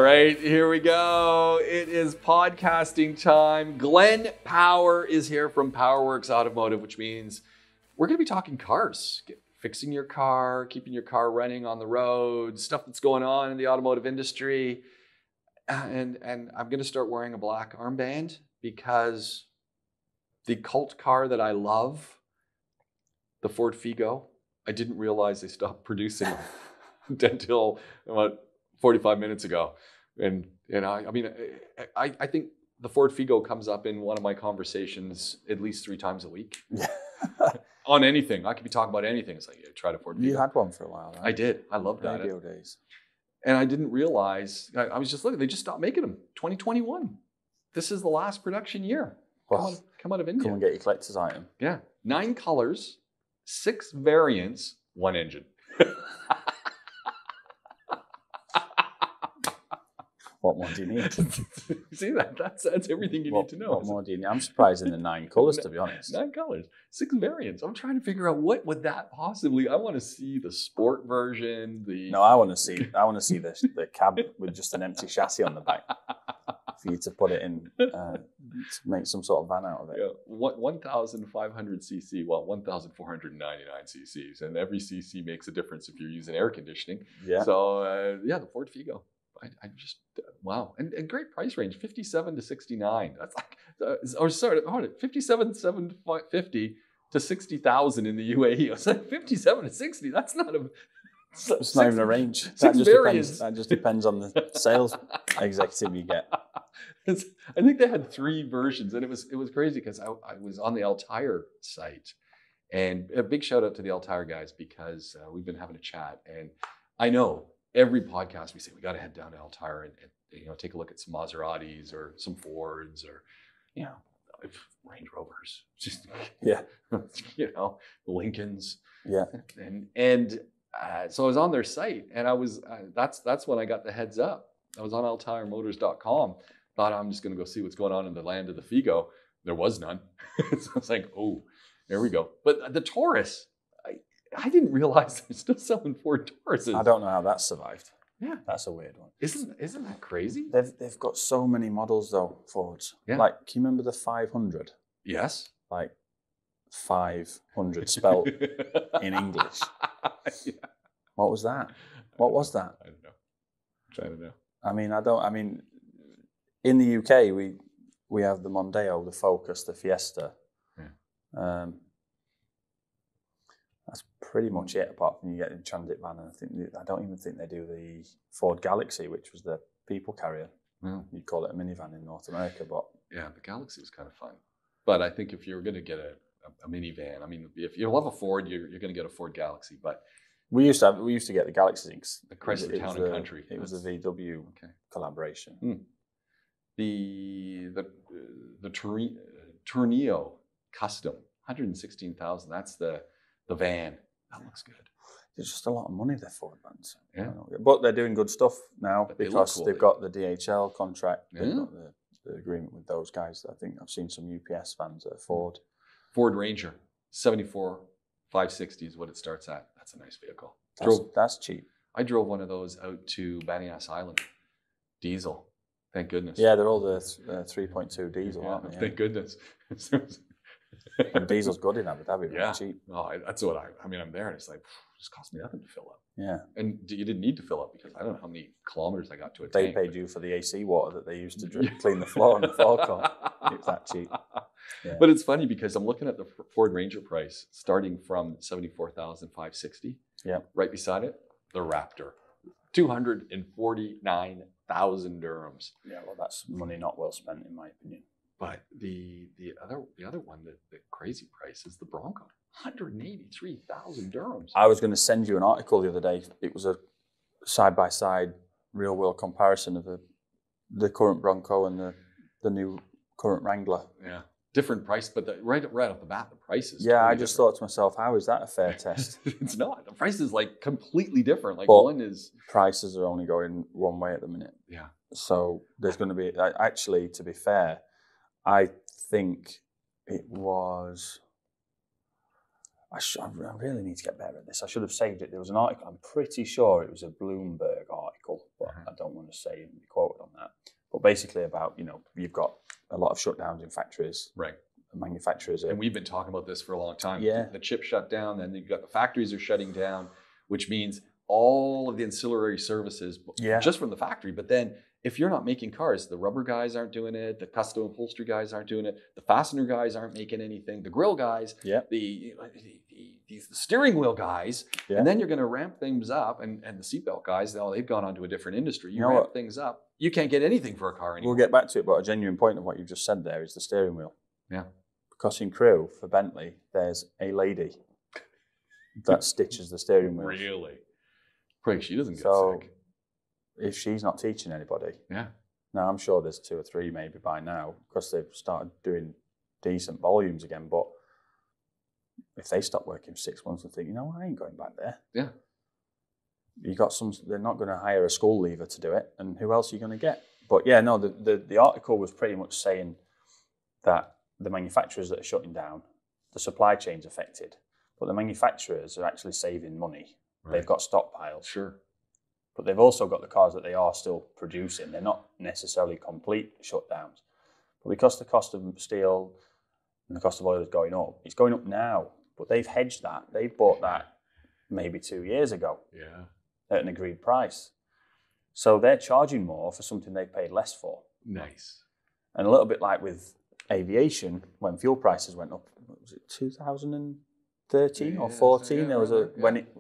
right, here we go. It is podcasting time. Glenn Power is here from Powerworks Automotive, which means we're going to be talking cars, fixing your car, keeping your car running on the road, stuff that's going on in the automotive industry. And I'm going to start wearing a black armband because the cult car that I love, the Ford Figo, I didn't realize they stopped producing until about 45 minutes ago. And I think the Ford Figo comes up in one of my conversations at least 3 times a week. On anything. I could be talking about anything. It's like, yeah, try to Ford Figo. You had one for a while, right? I did. I loved that. Radio days. And I didn't realize, I was just looking, they just stopped making them. 2021. This is the last production year. Well, come out of India. Come and get your collector's item. Yeah. 9 colors, 6 variants, 1 engine. What more do you need? See, that's everything you need to know. What more do you need? I'm surprised in the 9 colors, to be honest. 9 colors, 6 variants. I'm trying to figure out what would that possibly. I want to see the sport version. No, I want to see the cab with just an empty chassis on the back for you to put it in to make some sort of van out of it. Yeah, 1,500 cc. Well, 1,499 cc's, and every cc makes a difference if you're using air conditioning. Yeah. So the Ford Figo. I just wow, and great price range, 57 to 69. That's like, 57,750 to 60,000 in the UAE. I was like 57 to 60. That's not a. It's not even a range. That just depends on the sales executive you get. I think they had 3 versions, and it was crazy because I was on the Altair site, and a big shout out to the Altair guys because we've been having a chat, and I know. Every podcast we say we got to head down to Altair and take a look at some Maseratis or some Fords or Range Rovers, just Lincolns. Yeah. And so I was on their site, and I was that's when I got the heads up. I was on altairmotors.com. Thought I'm just going to go see what's going on in the land of the Figo. There was none. So I was like, oh, there we go. But the Taurus. I didn't realize they're still selling Ford Tauruses. I don't know how that survived. Yeah, that's a weird one. Isn't that crazy? They've got so many models though, Fords. Yeah. Like, can you remember the 500? Yes. Like 500 spelled in English. Yeah. What was that? What was that? I don't know. I'm trying to know. I mean, in the UK we have the Mondeo, the Focus, the Fiesta. Yeah. That's pretty much it, apart from you get in transit van. And I don't even think they do the Ford Galaxy, which was the people carrier. Well, you'd call it a minivan in North America, but yeah, the Galaxy was kind of fun. But I think if you're going to get a minivan, if you love a Ford, you're going to get a Ford Galaxy. But we used to get the Galaxy. The Chrysler Town and Country. It was a VW collaboration. The Tourneo Custom, 116,000. That's the van. That looks good. There's just a lot of money there, Ford vans. Yeah. But they're doing good stuff now because cool, they've got the DHL contract. Yeah. They've got the agreement with those guys. I think I've seen some UPS vans at Ford. Ford Ranger, 74, 560 is what it starts at. That's a nice vehicle. That's cheap. I drove one of those out to Banias Island. Diesel. Thank goodness. Yeah, they're all the 3.2 diesel, aren't they? Thank goodness. And diesel's good in Abu Dhabi, yeah. Cheap. Oh, that's what I'm there and it's like, it just cost me nothing to fill up. Yeah. And you didn't need to fill up because I don't know how many kilometers I got to a tank. They paid you for the AC water that they used to clean the floor on the forecourt. It's that cheap. Yeah. But it's funny because I'm looking at the Ford Ranger price starting from 74,560. Yeah. Right beside it, the Raptor, 249,000 dirhams. Yeah, well, that's money not well spent in my opinion. But the other one, the crazy price is the Bronco, 183,000 dirhams. I was going to send you an article the other day. It was a side-by-side real-world comparison of the current Bronco and the new current Wrangler. Yeah, different price, but right off the bat, the price is I just thought to myself, how is that a fair test? It's not. The price is like completely different. Like but one is prices are only going one way at the minute. Yeah. So there's going to be actually, to be fair, I think it was I really need to get better at this. I should have saved it. There was an article, I'm pretty sure it was a Bloomberg article, but I don't want to say and be quoted on that. But basically about, you've got a lot of shutdowns in factories. Right. Manufacturers. And we've been talking about this for a long time. Yeah. The chip shut down, then you've got the factories are shutting down, which means all of the ancillary services just from the factory. But then if you're not making cars, the rubber guys aren't doing it, the custom upholstery guys aren't doing it, the fastener guys aren't making anything, the grill guys, the steering wheel guys, and then you're going to ramp things up, and the seatbelt guys, they've gone on to a different industry. You ramp things up, you can't get anything for a car anymore. We'll get back to it, but a genuine point of what you've just said there is the steering wheel. Yeah. Because in crew for Bentley, there's a lady that stitches the steering wheel. Really? Pray she doesn't get sick. If she's not teaching anybody. Yeah. Now, I'm sure there's 2 or 3 maybe by now because they've started doing decent volumes again. But if they stop working for 6 months and think, I ain't going back there. Yeah. You got they're not going to hire a school leaver to do it. And who else are you going to get? But yeah, no, the article was pretty much saying that the manufacturers that are shutting down, the supply chain's affected, but the manufacturers are actually saving money. Right. They've got stockpiles. Sure. But they've also got the cars that they are still producing. They're not necessarily complete shutdowns. But because the cost of steel and the cost of oil is going up, it's going up now. But they've hedged that. They bought that maybe 2 years ago at an agreed price. So they're charging more for something they paid less for. Nice. And a little bit like with aviation, when fuel prices went up, what was it 2013 or 14? There was when it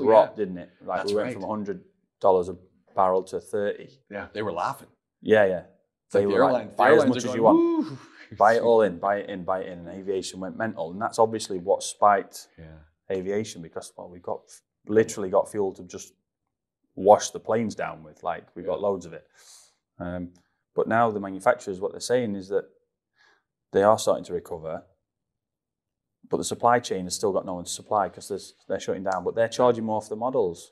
dropped, didn't it? Like that's we went from $100 a barrel to 30. Yeah, they were laughing. Yeah. They were like, buy as much as you want. Buy it all in, buy it in. And aviation went mental. And that's obviously what spiked aviation because, we've literally got fuel to just wash the planes down with. Like, we've got loads of it. But now the manufacturers, what they're saying is that they are starting to recover, but the supply chain has still got no one to supply because they're shutting down, but they're charging more for the models.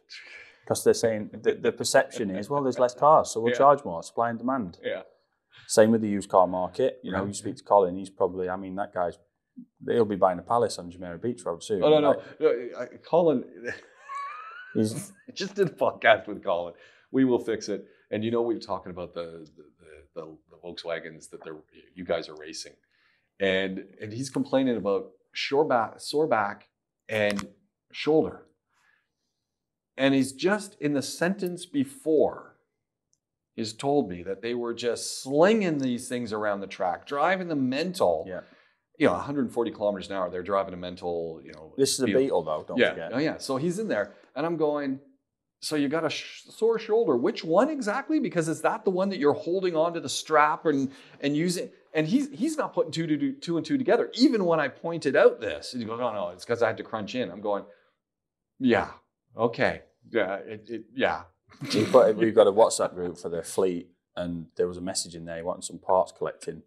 Because they're saying the perception is, there's less cars, so we'll charge more, supply and demand. Yeah. Same with the used car market. You speak to Colin, he's probably, that guy's, he'll be buying a Palace on Jumeirah Beach Road soon. Oh, no. Colin, I just did a podcast with Colin. We will fix it. And we were talking about the Volkswagens that you guys are racing. And he's complaining about sore back and shoulder. And he's just in the sentence before, he's told me that they were just slinging these things around the track, driving them mental. Yeah. 140 kilometers an hour, they're driving a mental, This is a Beetle though, don't forget. Oh yeah. So he's in there and I'm going, so you got a sore shoulder. Which one exactly? Because is that the one that you're holding onto the strap and using? And he's not putting two and two together. Even when I pointed out this, he goes, "Oh no, it's because I had to crunch in." I'm going, "Yeah, okay, yeah, yeah." We've got a WhatsApp group for the fleet, and there was a message in there. He wanted some parts collecting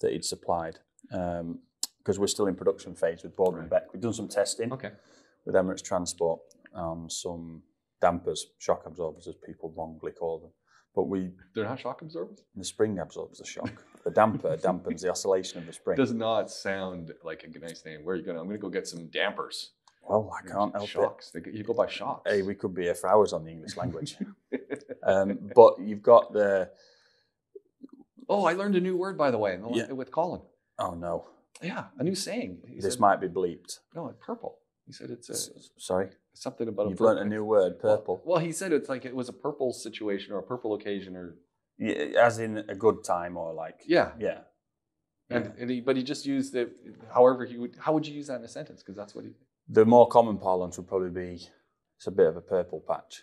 that he'd supplied because we're still in production phase with Borg and Beck. We've done some testing with Emirates Transport on some dampers, shock absorbers, as people wrongly call them. But they're not shock absorbers? The spring absorbs the shock. The damper dampens the oscillation of the spring. Does not sound like a nice name. Where are you going? I'm going to go get some dampers. Well, I can't help shocks. You go by shocks. Hey, we could be here for hours on the English language. But you've got the... Oh, I learned a new word, by the way, with Colin. Oh, no. Yeah, a new saying. This might be bleeped. No, purple. He said it's Sorry? Something about You've learned a new word, purple. Well, he said it's like it was a purple situation or a purple occasion or... Yeah, as in a good time or like... Yeah. Yeah. But he just used it, however how would you use that in a sentence? Because that's what he... The more common parlance would probably be, it's a bit of a purple patch.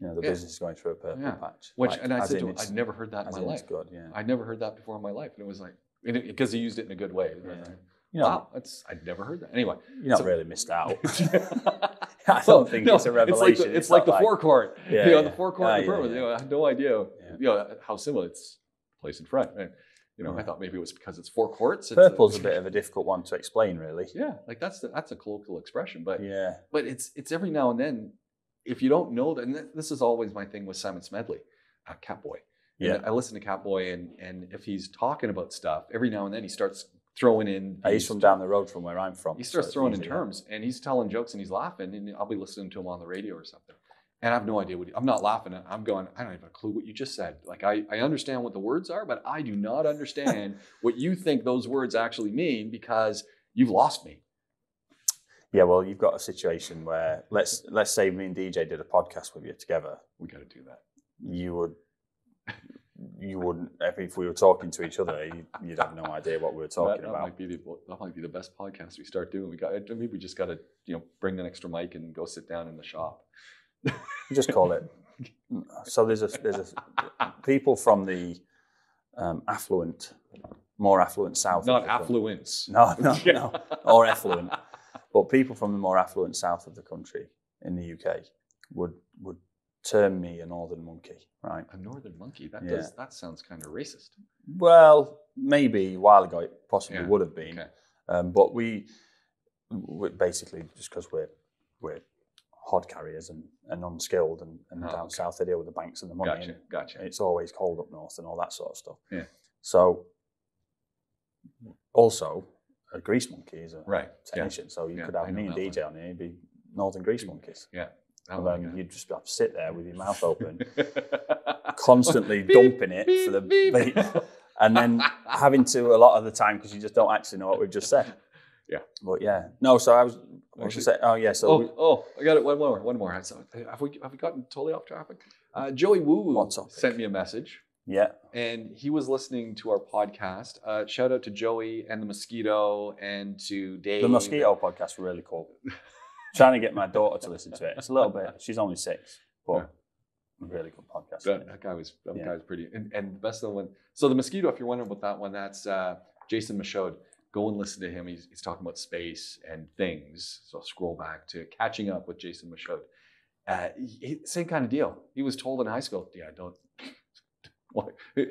The business is going through a purple patch. And I said to him, I'd never heard that in my life. It's good, yeah. I'd never heard that before in my life. And it was like, because he used it in a good way. Yeah. Wow, I'd never heard that. Anyway. You're not really missed out. I don't think it's a revelation. It's like the forecourt. The forecourt. I had no idea how similar. It's place in front. Right? I thought maybe it was because it's four courts. Purple's a bit of a difficult one to explain, really. Yeah, like that's a colloquial expression, but but it's every now and then. If you don't know that, and this is always my thing with Simon Smedley, Catboy. I listen to Catboy, and if he's talking about stuff, every now and then he starts throwing in. He's from down the road from where I'm from. He starts throwing in terms, and he's telling jokes and he's laughing, and I'll be listening to him on the radio or something. And I have no idea I'm not laughing. I'm going, I don't even have a clue what you just said. Like, I understand what the words are, but I do not understand what you think those words actually mean because you've lost me. Yeah, well, you've got a situation where, let's say me and DJ did a podcast with you together. We got to do that. You wouldn't, if we were talking to each other, you'd have no idea what we were talking about. That might be the best podcast we start doing. Maybe we just got to, bring an extra mic and go sit down in the shop. Just call it. So there's people from the more affluent south. Not affluence. No, or effluent. But people from the more affluent south of the country in the UK would term me a northern monkey, right? A northern monkey? That sounds kind of racist. Well, maybe a while ago it possibly would have been. Okay. But we basically, just because we're hod carriers and unskilled and down south they deal with the banks and the money. Gotcha. It's always cold up north and all that sort of stuff. Yeah. So also a grease monkey is a technician. Yeah. So you could have me and DJ on here, it'd be northern grease monkeys. Yeah. And then you'd just have to sit there with your mouth open, constantly dumping it for the beat, and then having to a lot of the time because you just don't actually know what we've just said. Yeah. But yeah. No, so I was actually saying, I got it. One more. So have we gotten totally off topic? Joey Woo sent me a message. Yeah. And he was listening to our podcast. Shout out to Joey and the Mosquito and to Dave. The Mosquito podcast were really cool. Trying to get my daughter to listen to it. It's a little bit, she's only 6, but a really good podcast. That guy was pretty, and the best of the one. So the Mosquito, if you're wondering about that one, that's Jason Michaud. Go and listen to him. He's talking about space and things. So scroll back to Catching Up with Jason Michaud. Same kind of deal. He was told in high school, don't.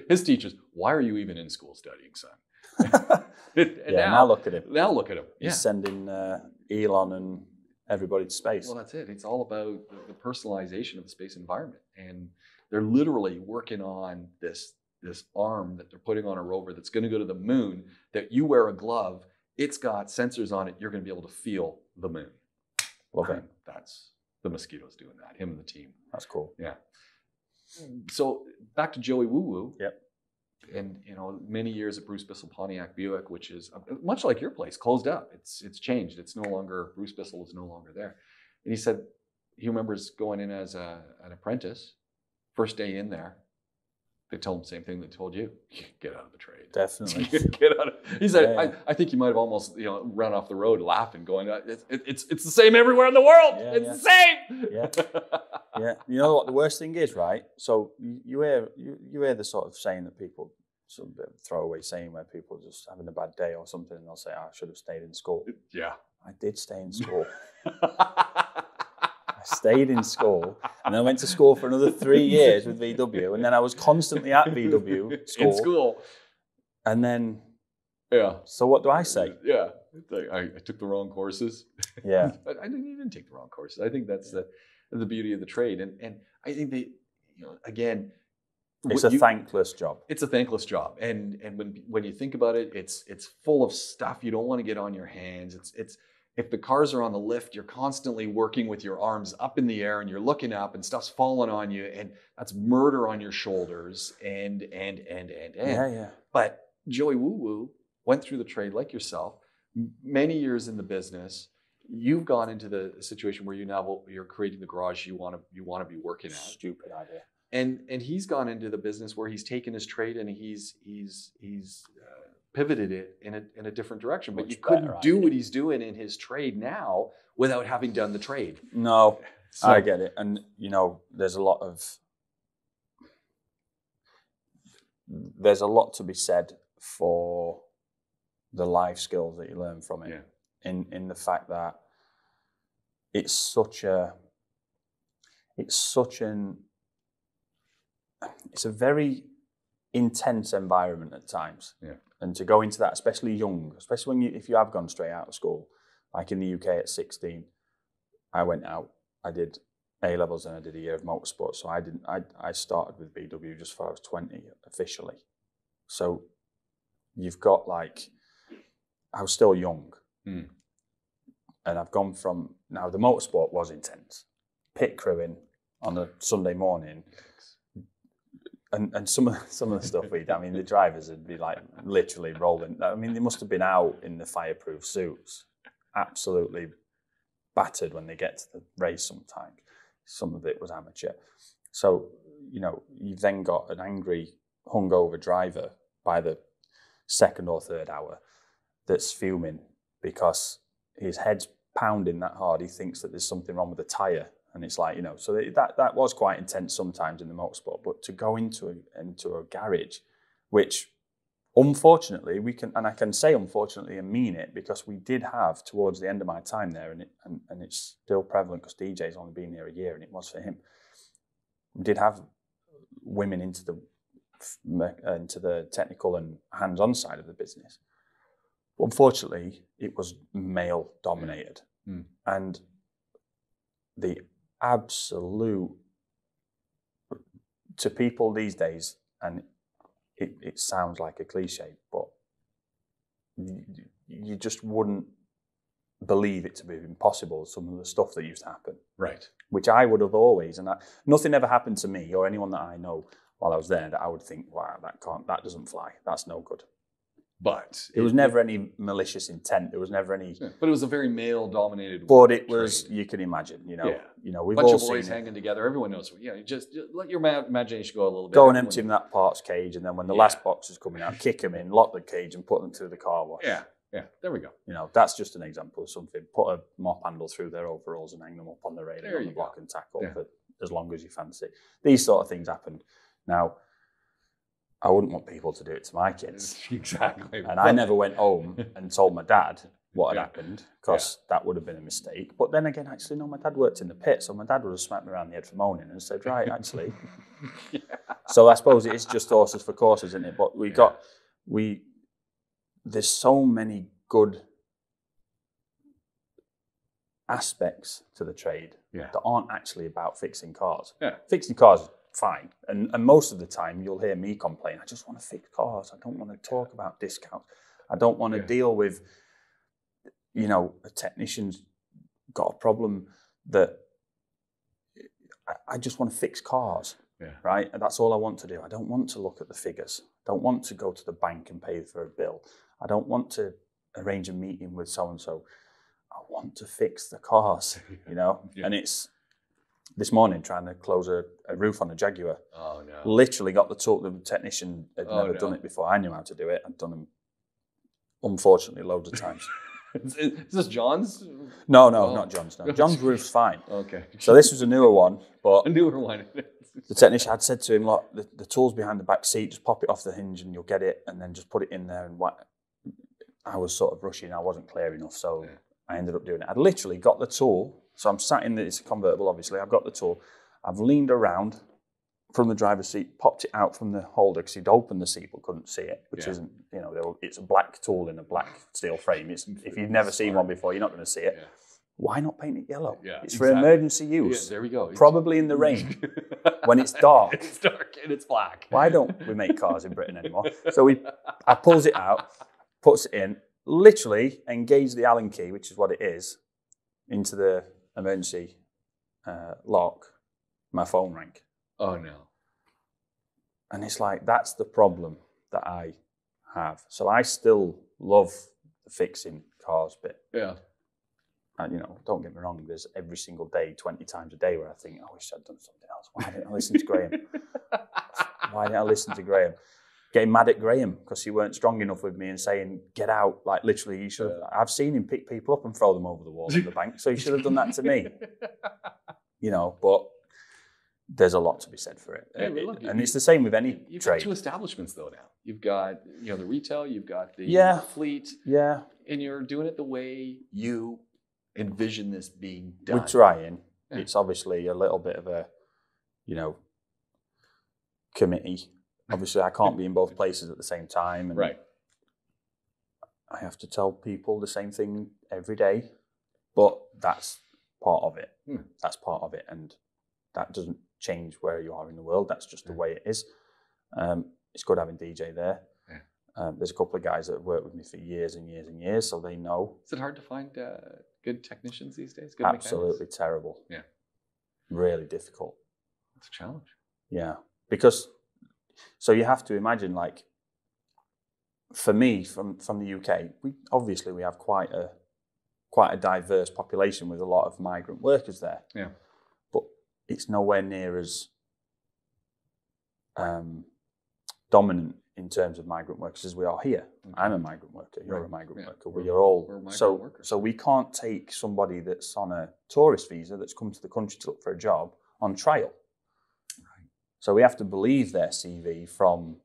His teachers, why are you even in school studying, son? Now look at him. Now look at him. He's sending Elon and everybody to space. Well, that's it. It's all about the personalization of the space environment. And they're literally working on this arm that they're putting on a rover that's going to go to the moon, that you wear a glove, it's got sensors on it, you're going to be able to feel the moon. Love it. That's the Mosquito's doing that, him and the team. That's cool. Yeah. So back to Joey Woo Woo. Yep. And many years at Bruce Bissell Pontiac Buick, which is much like your place, closed up. It's changed. It's no longer, Bruce Bissell is no longer there. And he said he remembers going in as an apprentice, first day in there. They told him the same thing they told you. Get out of the trade. Definitely. Get out of it. He said, I think you might have almost run off the road laughing, going, it's the same everywhere in the world. It's the same. Yeah. You know what the worst thing is, right? So you hear the sort of saying that people, some bit of a throwaway saying where people are just having a bad day or something and they'll say, I should have stayed in school. Yeah. I did stay in school. Stayed in school, and then I went to school for another 3 years with VW, and then I was constantly at VW in school. And then, so what do I say? Yeah, I took the wrong courses. Yeah, but I didn't take the wrong courses. I think that's the beauty of the trade, and I think again, it's a thankless job. It's a thankless job, and when you think about it, it's full of stuff you don't want to get on your hands. It's if the cars are on the lift, you're constantly working with your arms up in the air and you're looking up and stuff's falling on you and that's murder on your shoulders and. Yeah. But Joey Woo Woo went through the trade like yourself, many years in the business. You've gone into the situation where you're creating the garage you want to be working at. Stupid idea. And he's gone into the business where he's taken his trade and he's pivoted it in a different direction, but you couldn't do what he's doing in his trade now without having done the trade. No, so, I get it. And, there's a lot to be said for the life skills that you learn from it. Yeah. In the fact that it's a very intense environment at times. Yeah. And to go into that, especially young, especially if you have gone straight out of school, like in the UK at 16, I went out, I did A-levels and I did a year of motorsport. So I started with VW just before I was 20 officially. So you've got I was still young. Mm. And I've gone from, now the motorsport was intense. Pit crewing on a Sunday morning. And some of the stuff we did, I mean, the drivers would be like literally rolling. I mean, they must have been out in the fireproof suits, absolutely battered when they get to the race sometimes. Some of it was amateur. So, you know, you've then got an angry, hungover driver by the second or third hour that's fuming because his head's pounding that hard. He thinks that there's something wrong with the tyre. And it's like, you know, so that was quite intense sometimes in the motorsport. But to go into a garage, which unfortunately I can say unfortunately and mean it, because we did have towards the end of my time there, and it's still prevalent because DJ's only been here a year, and it was for him. We did have women into the technical and hands-on side of the business. But unfortunately, it was male dominated, and the absolute, to people these days, and it sounds like a cliche, but you just wouldn't believe it to be impossible, some of the stuff that used to happen. Right. Which I would have always, and nothing ever happened to me or anyone that I know while I was there that I would think, wow, that doesn't fly, that's no good. But there was never any malicious intent. There was never any. Yeah, but it was a very male-dominated. But it was. Trade. You can imagine. You know. Yeah. You know. We've bunch all of boys hanging together. Everyone knows. You know. Just let your imagination go a little bit. Go and empty that parts cage, and then when the last box is coming out, kick them in, lock the cage, and put them through the car wash. Yeah. Yeah. There we go. You know, that's just an example of something. Put a mop handle through their overalls and hang them up on the railing on the block and tackle for as long as you fancy. These sort of things happened. Now, I wouldn't want people to do it to my kids. Exactly. And I never went home and told my dad what had happened, because that would have been a mistake. But then again, actually, no, my dad worked in the pit, so my dad would have smacked me around the head for moaning and said, right, actually. So I suppose it is just horses for courses, isn't it? But there's so many good aspects to the trade that aren't actually about fixing cars. Yeah. Fixing cars, fine. And most of the time you'll hear me complain, I just want to fix cars. I don't want to talk about discounts. I don't want to deal with, you know, a technician's got a problem that I just want to fix cars. Yeah. Right? And that's all I want to do. I don't want to look at the figures. I don't want to go to the bank and pay for a bill. I don't want to arrange a meeting with so-and-so. I want to fix the cars, you know? And it's this morning trying to close a roof on a Jaguar. Oh, no. Literally got the tool. The technician had never done it before. I knew how to do it. I'd done them, unfortunately, loads of times. Is this John's? No, not John's. No. John's roof's fine. Okay. So this was a newer one. But a newer one. The technician had said to him, look, the tool's behind the back seat, just pop it off the hinge and you'll get it, and then just put it in there. And I was sort of rushing. I wasn't clear enough, so I ended up doing it. I'd literally got the tool. So I'm sat in it's a convertible, obviously. I've got the tool. I've leaned around from the driver's seat, popped it out from the holder because he'd opened the seat but couldn't see it, which isn't, you know, it's a black tool in a black steel frame. If you've never seen one before, you're not going to see it. Yeah. Why not paint it yellow? Yeah, it's for emergency use. Yeah, there we go. Probably in the rain when it's dark. It's dark and it's black. Why don't we make cars in Britain anymore? So I pulls it out, puts it in, literally engage the Allen key, which is what it is, into the emergency lock. My phone rang. Oh no. And it's like, that's the problem that I have. So I still love the fixing cars bit. Yeah. And, you know, don't get me wrong, there's every single day, 20 times a day where I think, I wish I'd done something else. Why didn't I listen to Graham? Why didn't I listen to Graham? Getting mad at Graham because he weren't strong enough with me and saying, get out. Like, literally, you should have. I've seen him pick people up and throw them over the wall in the bank, so you should have done that to me. You know, but there's a lot to be said for it. Hey, look, and it's the same with any you've trade. Got 2 establishments, though, now. You've got, you know, the retail, you've got the fleet. Yeah. And you're doing it the way you envision this being done. We're trying. Yeah. It's obviously a little bit of a, you know, committee. Obviously, I can't be in both places at the same time. And right. I have to tell people the same thing every day. But that's part of it. That's part of it. And that doesn't change where you are in the world. That's just the way it is. It's good having DJ there. There's a couple of guys that have worked with me for years and years and years, so they know. Is it hard to find good technicians these days? Good Absolutely mechanics? Terrible. Yeah. Really difficult. It's a challenge. Yeah. Because, so you have to imagine, like, for me, from the UK, we have quite a diverse population with a lot of migrant workers there. Yeah. But it's nowhere near as dominant in terms of migrant workers as we are here. Okay. I'm a migrant worker. You're a migrant worker. We're migrant workers. So we can't take somebody that's on a tourist visa that's come to the country to look for a job on trial. Right. So we have to believe their CV from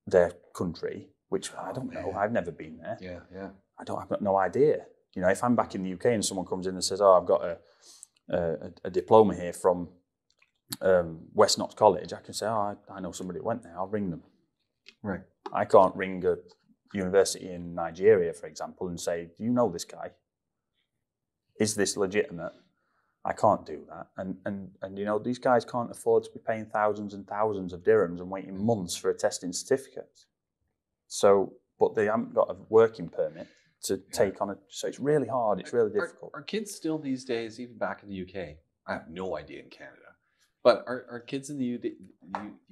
their country, which I don't know. I've never been there. Yeah, yeah. I've got no idea. You know, if I'm back in the UK and someone comes in and says, "Oh, I've got a diploma here from West Knox College," I can say, "Oh, I know somebody that went there. I'll ring them." Right. I can't ring a university in Nigeria, for example, and say, "Do you know this guy? Is this legitimate?" I can't do that. And you know, these guys can't afford to be paying thousands and thousands of dirhams and waiting months for a testing certificate. So, but they haven't got a working permit to take on so it's really hard. It's really difficult. Are kids still these days, even back in the UK? I have no idea in Canada, but are kids in the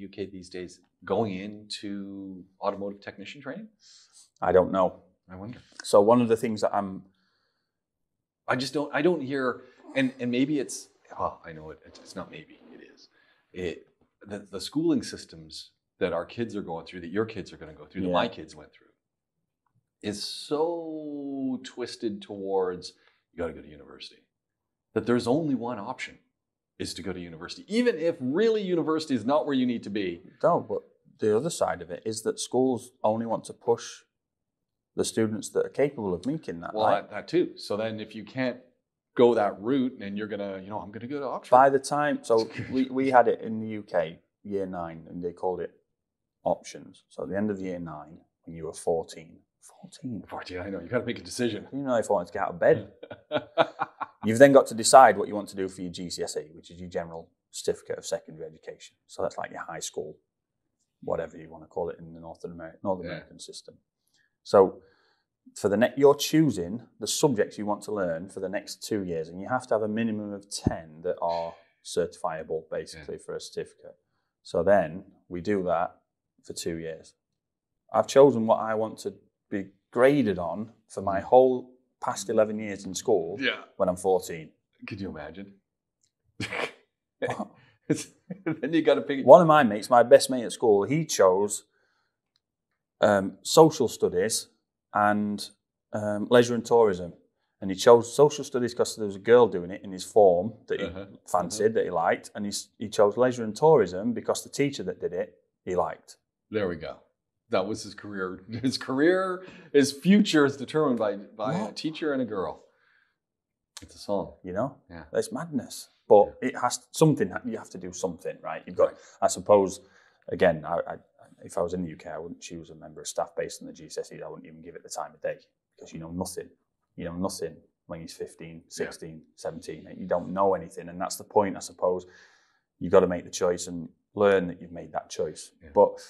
UK these days going into automotive technician training? I don't know. I wonder. So one of the things that I don't hear, and maybe it's, I know it's not maybe, it is. The schooling systems that our kids are going through, that your kids are going to go through, that my kids went through, is so twisted towards, you got to go to university, that there's only one option, is to go to university, even if really university is not where you need to be. No, but the other side of it is that schools only want to push the students that are capable of making that. Well, right? That too. So then if you can't go that route, and you're going to, I'm going to go to Oxford. By the time, so we had it in the UK, year 9, and they called it options. So at the end of year 9, when you were 14, I know, you got to make a decision. You know, if I wanted to get out of bed. You've then got to decide what you want to do for your GCSE, which is your General Certificate of Secondary Education. So that's like your high school, whatever you want to call it in the North American system. So for you're choosing the subjects you want to learn for the next 2 years, and you have to have a minimum of 10 that are certifiable, basically, for a certificate. So then we do that for 2 years. I've chosen what I want to be graded on for my whole past 11 years in school when I'm 14. Could you imagine? Then you got to pick. One of my mates, my best mate at school, he chose social studies and leisure and tourism. And he chose social studies because there was a girl doing it in his form that he fancied, that he liked. And he chose leisure and tourism because the teacher that did it, he liked. There we go. That was his career. His future is determined by a teacher and a girl. It's a song. You know? Yeah. It's madness. But it has something, you have to do something, right? You've got, I suppose, again, if I was in the UK, I wouldn't choose a member of staff based on the GCSE. I wouldn't even give it the time of day because you know nothing. You know nothing when he's 15, 16, 17. You don't know anything. And that's the point, I suppose. You've got to make the choice and learn that you've made that choice. Yeah. But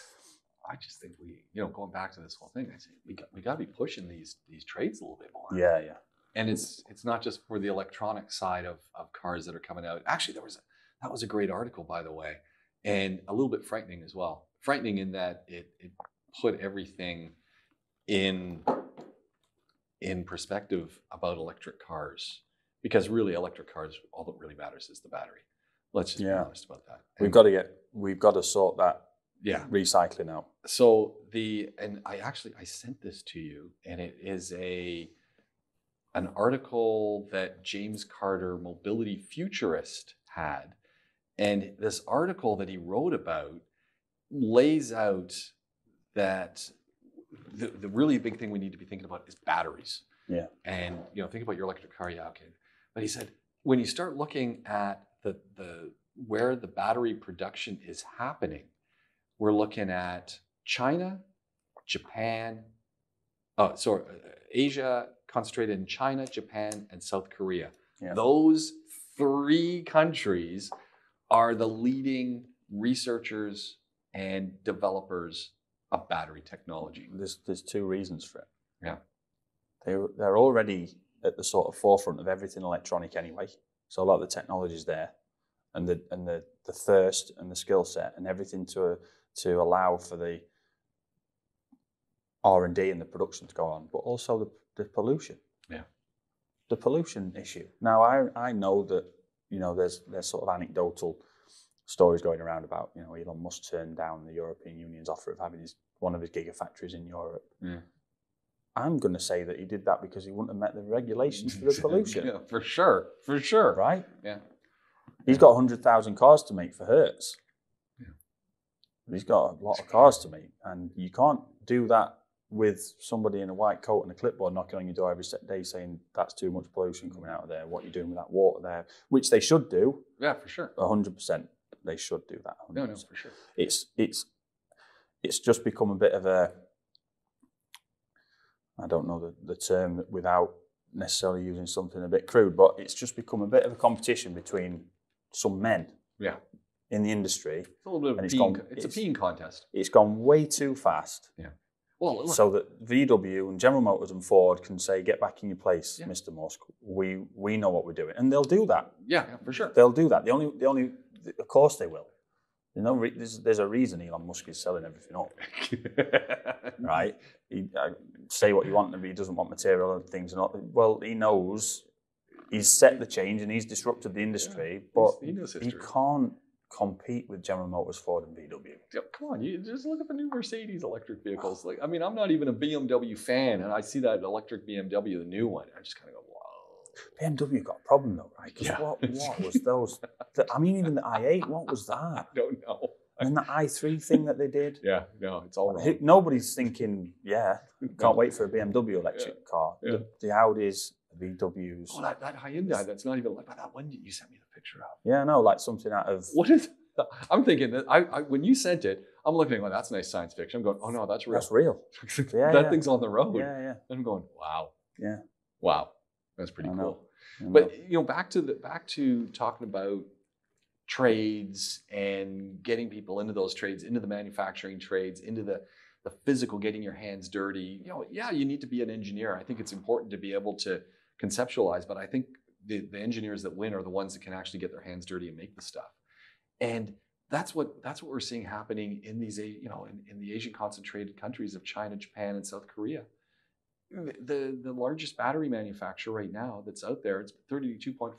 I just think going back to this whole thing, I say we got to be pushing these trades a little bit more. Yeah, yeah. And it's not just for the electronic side of cars that are coming out. Actually, that was a great article, by the way, and a little bit frightening as well. Frightening in that it put everything in perspective about electric cars, because really electric cars, all that really matters is the battery. Let's just be honest about that. And we've got to sort that recycling out. So I sent this to you, and it is an article that James Carter, mobility futurist, had. And this article that he wrote about lays out that the really big thing we need to be thinking about is batteries. Yeah. And think about your electric car, okay. But he said when you start looking at where the battery production is happening, we're looking at China, Japan, Asia, concentrated in China, Japan, and South Korea. Yeah. Those 3 countries are the leading researchers and developers of battery technology. There's two reasons for it. Yeah. They're already at the sort of forefront of everything electronic anyway. So a lot of the technology's there, and the thirst and the skill set and everything to allow for the R&D and the production to go on, but also the pollution. Yeah. The pollution issue. Now I know that, you know, there's sort of anecdotal stories going around about, you know, Elon Musk turned down the European Union's offer of having one of his gigafactories in Europe. Yeah. I'm going to say that he did that because he wouldn't have met the regulations for the pollution. Yeah, for sure. Right? Yeah. He's got 100,000 cars to make for Hertz. Yeah. He's got a lot of cars to make, and you can't do that with somebody in a white coat and a clipboard knocking on your door every day saying that's too much pollution coming out of there, what you're doing with that water there, which they should do. Yeah, for sure. 100%. They should do that. 100%. No, for sure. It's just become a bit of a, I don't know the term without necessarily using something a bit crude, but it's just become a bit of a competition between some men. Yeah. In the industry. It's a little bit of a peeing contest. It's gone way too fast. Yeah. Well, look. So that VW and General Motors and Ford can say, "Get back in your place, Mr. Musk. We know what we're doing," and they'll do that. Yeah, for sure. They'll do that. The only, of course, they will. You know, there's a reason Elon Musk is selling everything up, right? Say what you want, but he doesn't want material and things. Well, he knows he's set the change and he's disrupted the industry, but he can't compete with General Motors, Ford, and VW. Yeah, come on, you just look at the new Mercedes electric vehicles. Like, I mean, I'm not even a BMW fan, and I see that electric BMW, the new one, I just kind of go, wow. BMW got a problem though, right? Because what was those? I mean, even the i8, what was that? I don't know. And the i3 thing that they did. Yeah, no, it's all wrong. Nobody's thinking, can't wait for a BMW electric car. Yeah. The Audis, the VWs. Oh, that Hyundai, that's not even like that one you sent me the picture of. Yeah, no, like something out of. What is? I'm thinking that I when you sent it, I'm looking at that's nice science fiction. I'm going, oh no, that's real. That's real. That thing's on the road. Yeah. And I'm going, wow. Yeah. Wow, that's pretty cool. But you know, back to talking about trades and getting people into those trades, into the manufacturing trades, into the physical, getting your hands dirty. You know, you need to be an engineer. I think it's important to be able to conceptualize, but I think the engineers that win are the ones that can actually get their hands dirty and make the stuff. And that's what we're seeing happening in these, you know, in the Asian concentrated countries of China, Japan, and South Korea. The largest battery manufacturer right now that's out there, it's 32.5%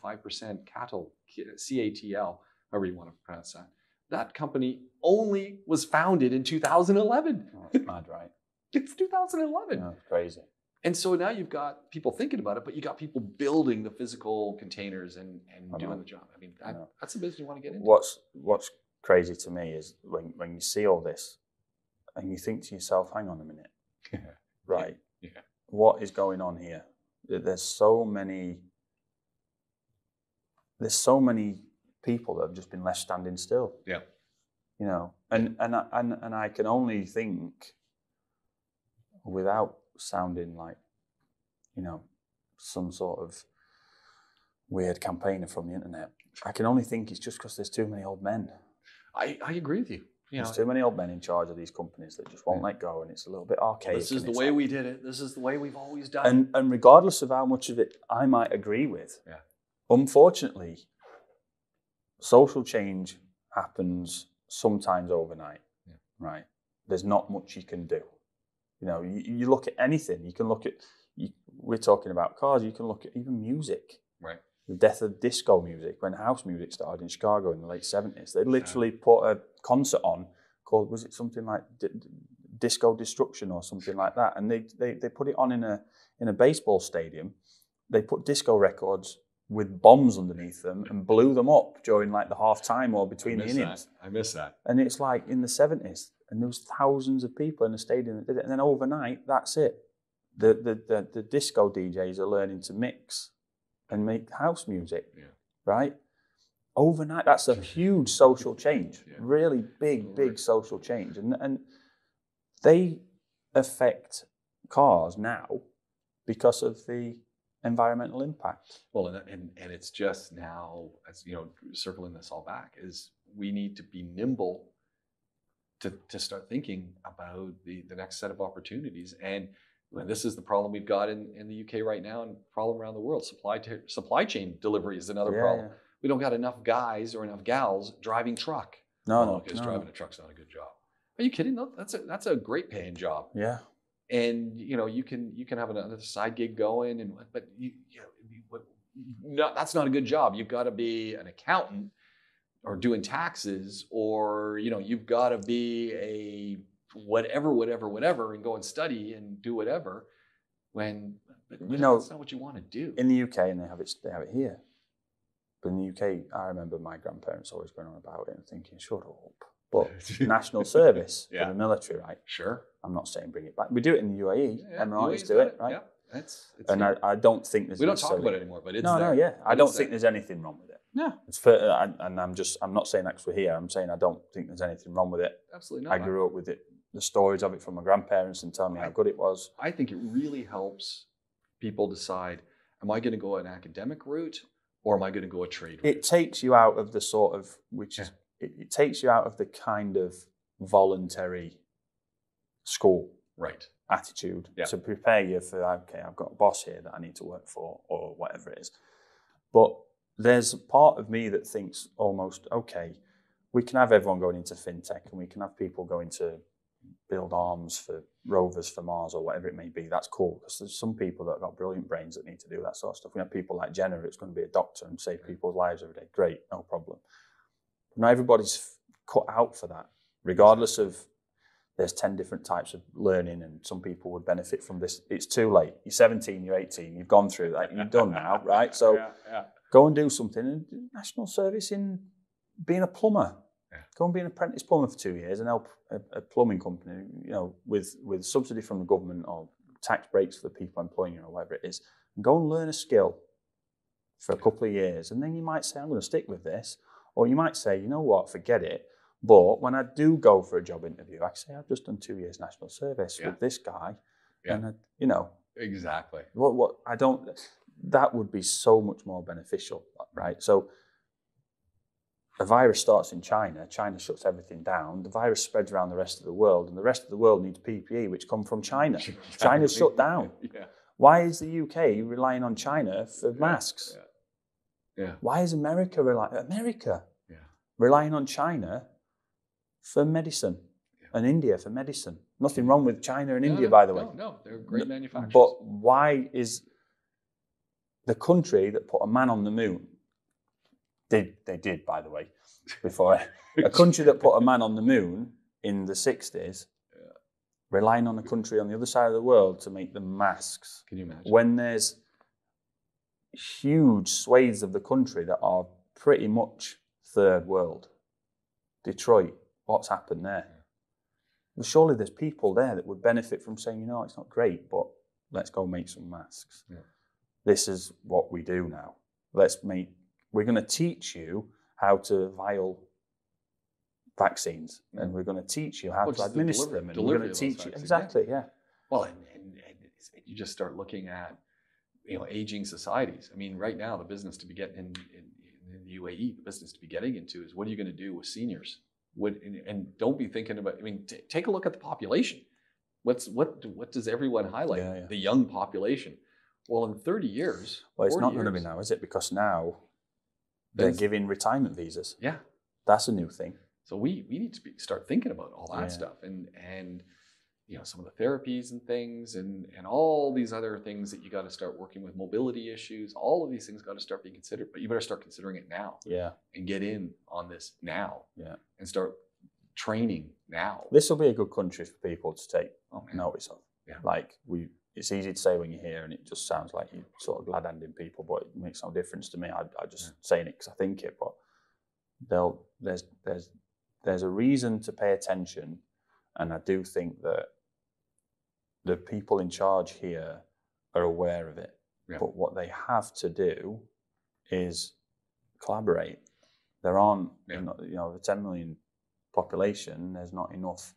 CATL, CATL, however you want to pronounce that. That company only was founded in 2011. Oh, that's mad, right? It's 2011. Yeah, it's crazy. And so now you've got people thinking about it, but you got people building the physical containers and doing the job. I mean, that's the business you want to get into. What's crazy to me is when you see all this and you think to yourself, hang on a minute, right? Yeah. What is going on here? There's so many people that have just been left standing still. Yeah. You know, and I can only think, without sounding like, you know, some sort of weird campaigner from the internet, I can only think it's just because there's too many old men. I agree with you. There's too many old men in charge of these companies that just won't let go, and it's a little bit archaic. This is the way we did it. This is the way we've always done it. And regardless of how much of it I might agree with, unfortunately, social change happens sometimes overnight, right? There's not much you can do. You know, you look at anything. You can look at, we're talking about cars, you can look at even music. Right. The death of disco music, when house music started in Chicago in the late 70s. They literally put a concert on called, was it something like Disco Destruction or something like that? And they put it on in a baseball stadium. They put disco records with bombs underneath them and blew them up during like the half time or between the innings. I miss that. And it's like in the 70s, and there was thousands of people in the stadium that did it. And then overnight, that's it. The disco DJs are learning to mix and make house music, right? Overnight, that's a huge social change, really big social change. And they affect cars now because of the environmental impact. Well, and it's just now, as you know, circling this all back, is we need to be nimble to start thinking about the next set of opportunities. And this is the problem we've got in the UK right now, and problem around the world. Supply chain delivery is another problem. Yeah. We don't got enough guys or enough gals driving truck. Because driving a truck's not a good job. Are you kidding? No, that's a great paying job. Yeah. And you can have another side gig going, but that's not a good job. You've got to be an accountant or doing taxes, or you've got to be a whatever, and go and study and do whatever. But that's not what you want to do. In the UK, and they have it here. But in the UK, I remember my grandparents always going on about it and thinking, shut up. But national service for the military, right? Sure. I'm not saying bring it back. We do it in the UAE. Emiratis do it, right? Yeah. It's and I don't think there's. We don't talk about it anymore, but it's I don't think there's anything wrong with it. No. I'm not saying that's we're here. I'm saying I don't think there's anything wrong with it. Absolutely not. I grew up with it, the stories of it from my grandparents and telling me how good it was. I think it really helps people decide: am I going to go an academic route, or am I going to go a trade route? It takes you out of the sort of it takes you out of the kind of voluntary school attitude to prepare you for, okay, I've got a boss here that I need to work for, or whatever it is. But there's a part of me that thinks almost, okay, we can have everyone going into fintech, and we can have people going to build arms for rovers for Mars or whatever it may be. That's cool, because there's some people that have got brilliant brains that need to do that sort of stuff. We have people like Jenna that's going to be a doctor and save people's lives every day. Great, no problem. Not everybody's cut out for that, regardless of there's 10 different types of learning, and some people would benefit from this. It's too late. You're 17, you're 18, you've gone through that, you're done now, right? So go and do something, and do national service in being a plumber. Yeah. Go and be an apprentice plumber for 2 years and help a plumbing company, with subsidy from the government or tax breaks for the people employing you or whatever it is. And go and learn a skill for a couple of years, and then you might say, I'm going to stick with this. Or you might say, you know what, forget it. But when I do go for a job interview, I say, I've just done 2 years national service with this guy. Yeah. And, Exactly. That would be so much more beneficial, right? So a virus starts in China. China shuts everything down. The virus spreads around the rest of the world, and the rest of the world needs PPE, which come from China. China's shut down. Yeah. Why is the UK relying on China for masks? Yeah. Yeah. Why is America relying on China for medicine and India for medicine? Nothing wrong with China and India, by the way. No, they're great manufacturers. But why is the country that put a man on the moon, they did, by the way, before, a country that put a man on the moon in the 60s, relying on a country on the other side of the world to make the masks? Can you imagine? When there's huge swathes of the country that are pretty much third world. Detroit, what's happened there? Well, surely there's people there that would benefit from saying, it's not great, but let's go make some masks. Yeah. This is what we do now. We're going to teach you how to vial vaccines, and we're going to teach you how to administer them, and we're going to teach you exactly, Well, and you just start looking at aging societies. I mean, right now, the business to be getting in the UAE, the business to be getting into is, what are you going to do with seniors? And don't be thinking about, take a look at the population. What does everyone highlight? The young population. Well, in 30 years. Well, it's not going to be now, is it? Because now they're giving retirement visas. Yeah. That's a new thing. So we need to start thinking about all that stuff, and some of the therapies and things, and all these other things that you got to start working with, mobility issues. All of these things got to start being considered, but you better start considering it now. Yeah. And get in on this now. Yeah. And start training now. This will be a good country for people to take notice of. Yeah. It's easy to say when you're here, and it just sounds like you're sort of glad-handing people, but it makes no difference to me. I just saying it because I think it, but there's a reason to pay attention, and I do think that the people in charge here are aware of it. Yeah. But what they have to do is collaborate. There aren't, the 10 million population, there's not enough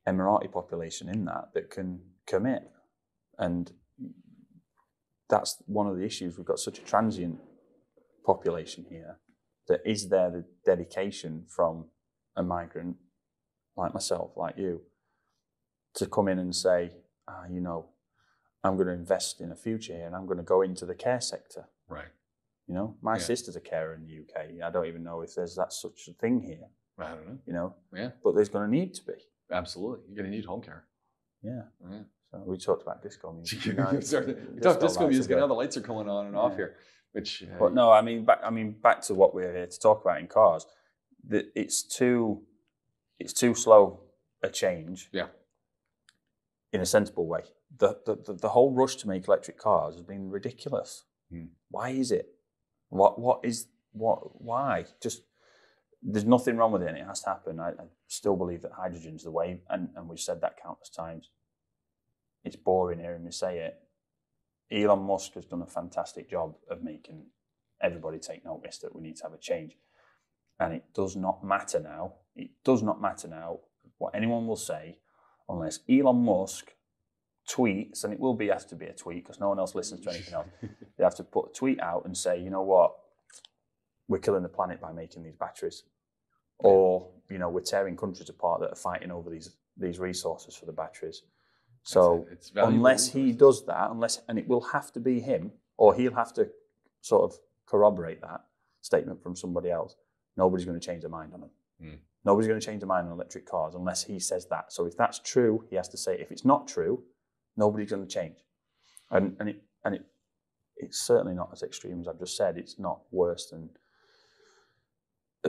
Emirati population in that can commit. And that's one of the issues. We've got such a transient population here, that is there the dedication from a migrant like myself, like you, to come in and say, you know, I'm going to invest in a future here and I'm going to go into the care sector. Right. You know, my sister's a carer in the UK. I don't even know if there's that such a thing here. I don't know. You know? Yeah. But there's going to need to be. Absolutely. You're going to need home care. Yeah. Yeah. So we talked about disco music. We talked disco music and now the lights are coming on and off here. Which, but no, I mean back to what we're here to talk about in cars. It's too slow a change. Yeah. In a sensible way. The whole rush to make electric cars has been ridiculous. Why is it? Why? Just, there's nothing wrong with it and it has to happen. I still believe that hydrogen's the way, and we've said that countless times. It's boring hearing me say it. Elon Musk has done a fantastic job of making everybody take notice that we need to have a change. And it does not matter now. It does not matter now what anyone will say unless Elon Musk tweets, and it will have to be a tweet because no one else listens to anything else. They have to put a tweet out and say, you know what, we're killing the planet by making these batteries. Or, you know, we're tearing countries apart that are fighting over these resources for the batteries. So unless he does that, and it will have to be him, or he'll have to sort of corroborate that statement from somebody else, nobody's going to change their mind on them. Nobody's going to change their mind on electric cars unless he says that. So if that's true, he has to say it. If it's not true, nobody's going to change. And it's certainly not as extreme as I've just said. It's not worse than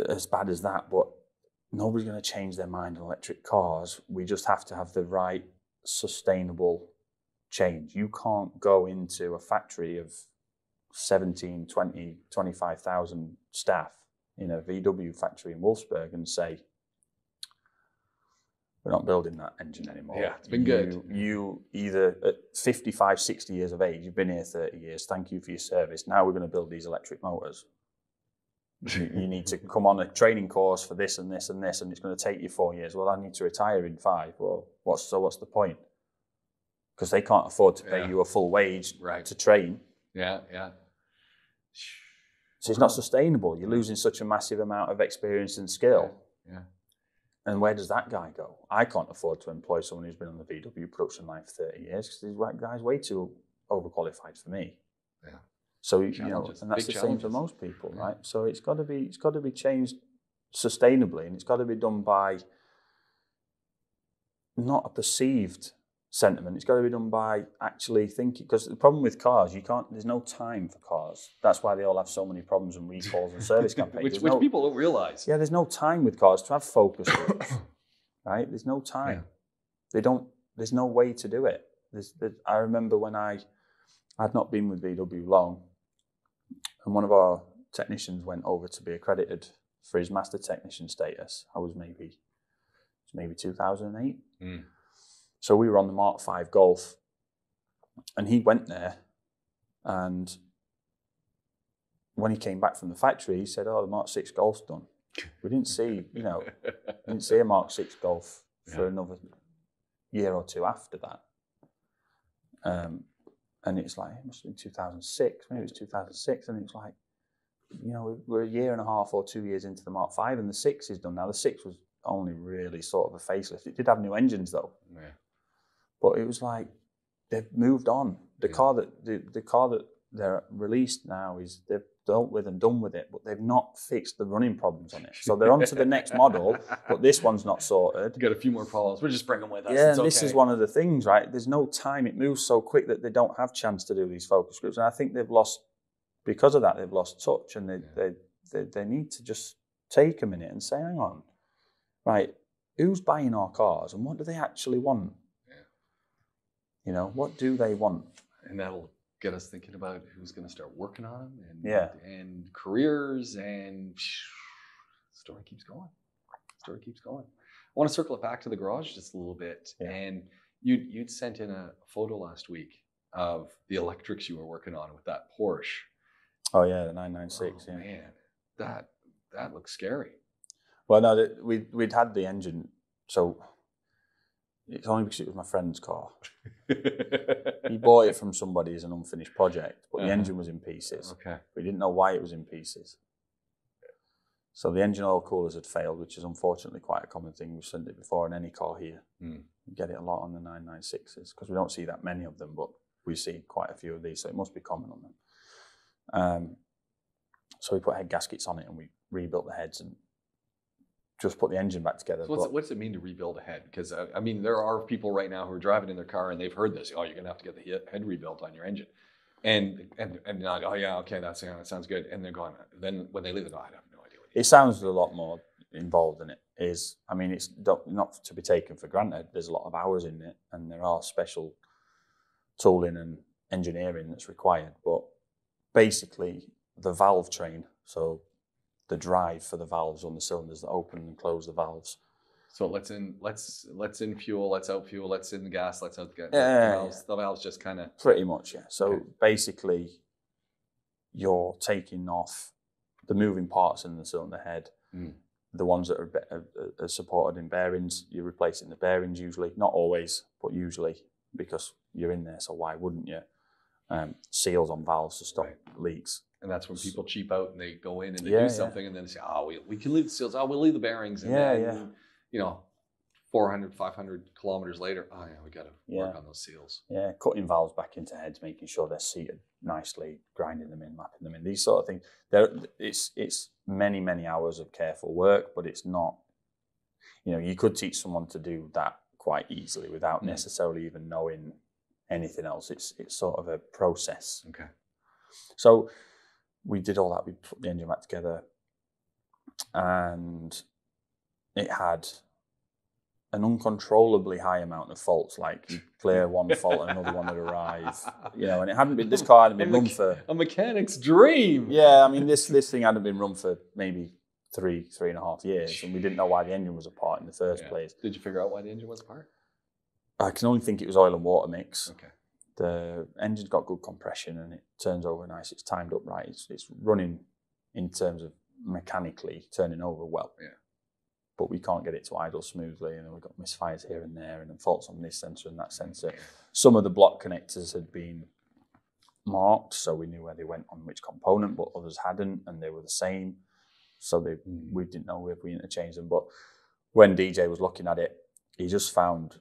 as bad as that, but nobody's going to change their mind on electric cars. We just have to have the right sustainable change. You can't go into a factory of 17, 20, 25,000 staff in a VW factory in Wolfsburg and say, we're not building that engine anymore. Yeah, it's been good. You either at 55, 60 years of age, you've been here 30 years, thank you for your service. Now we're going to build these electric motors. You need to come on a training course for this and this and this, and it's going to take you 4 years. Well, I need to retire in 5. Well, what's the point? Because they can't afford to pay you a full wage to train. Yeah. So it's not sustainable. You're losing such a massive amount of experience and skill. Yeah. And where does that guy go? I can't afford to employ someone who's been on the VW production line for 30 years because this guy's way too overqualified for me. Yeah. So you know, and that's the same for most people, right? So it's got to be changed sustainably, and it's got to be done by not a perceived sentiment. It's got to be done by actually thinking. Because the problem with cars, there's no time for cars. That's why they all have so many problems and recalls and service campaigns. which people don't realize. Yeah, there's no time with cars to have focus groups, right? There's no time. There's no way to do it. I remember when I had not been with VW long, and one of our technicians went over to be accredited for his master technician status. I was maybe 2008. So we were on the Mark 5 Golf, and he went there, and when he came back from the factory, he said, "Oh, the Mark 6 Golf's done." We didn't see, a Mark 6 Golf for another year or two after that. And it's like, it must have been 2006, maybe it was 2006, and it's like, we're a year and a half or 2 years into the Mark 5, and the 6 is done now. The 6 was only really sort of a facelift. It did have new engines though. Yeah. But it was like, they've moved on. The car that they're released now is they've dealt with and done with it, but they've not fixed the running problems on it. So they're on to the next model, but this one's not sorted. Got a few more problems. We'll just bring them with us. Yeah, this is one of the things, right? There's no time. It moves so quick that they don't have chance to do these focus groups. And I think because of that, they've lost touch, and they need to just take a minute and say, hang on, right, who's buying our cars and what do they actually want? Yeah. What do they want? And that'll get us thinking about who's going to start working on them and careers, and story keeps going. I want to circle it back to the garage just a little bit. Yeah. And you'd sent in a photo last week of the electrics you were working on with that Porsche. Oh yeah, the 996. Oh, man, that looks scary. Well, no, we'd had the engine, so it's only because it was my friend's car. He bought it from somebody as an unfinished project, but the engine was in pieces. Okay. We didn't know why it was in pieces. So the engine oil coolers had failed, which is unfortunately quite a common thing. We've seen it before in any car here. We get it a lot on the 996s because we don't see that many of them, but we see quite a few of these, so it must be common on them. So we put head gaskets on it and we rebuilt the heads and just put the engine back together. So what's it mean to rebuild a head? Because I mean, there are people right now who are driving in their car and they've heard this. Oh, you're going to have to get the head rebuilt on your engine. And not, oh yeah, okay, that sounds good. And they're going, then when they leave, they go, I have no idea. It sounds a lot more involved than it is. I mean, it's not to be taken for granted. There's a lot of hours in it, and there are special tooling and engineering that's required. But basically, the valve train, so the drive for the valves on the cylinders that open and close the valves. So let's in fuel, let's out fuel, let's in the gas, let's out the gas. The valves just kind of... Pretty much, yeah. So basically, you're taking off the moving parts in the cylinder head, the ones that are supported in bearings. You're replacing the bearings usually, not always, but usually, because you're in there, so why wouldn't you? Seals on valves to stop leaks. And that's when people cheap out and they go in and they do something and then they say, oh, we can leave the seals, oh, we'll leave the bearings. And then, you know, 400, 500 kilometers later, oh yeah, we got to work on those seals. Yeah, cutting valves back into heads, making sure they're seated nicely, grinding them in, mapping them in, these sort of things. It's many, many hours of careful work, but it's not, you know, you could teach someone to do that quite easily without necessarily even knowing anything else. It's sort of a process. Okay. So we did all that. We put the engine back together, and it had an uncontrollably high amount of faults. Like you clear one fault and another one would arrive. You know, and it hadn't been, this car hadn't been run for a mechanic's dream. Yeah, I mean this thing hadn't been run for maybe 3.5 years, and we didn't know why the engine was apart in the first place. Did you figure out why the engine was apart? I can only think it was oil and water mix. Okay. The engine's got good compression and it turns over nice. It's timed up right. It's running in terms of mechanically turning over well. Yeah. But we can't get it to idle smoothly, and we've got misfires here and there, and then faults on this sensor and that sensor. Okay. Some of the block connectors had been marked, so we knew where they went on which component, but others hadn't, and they were the same. So we didn't know if we interchanged them. But when DJ was looking at it, he just found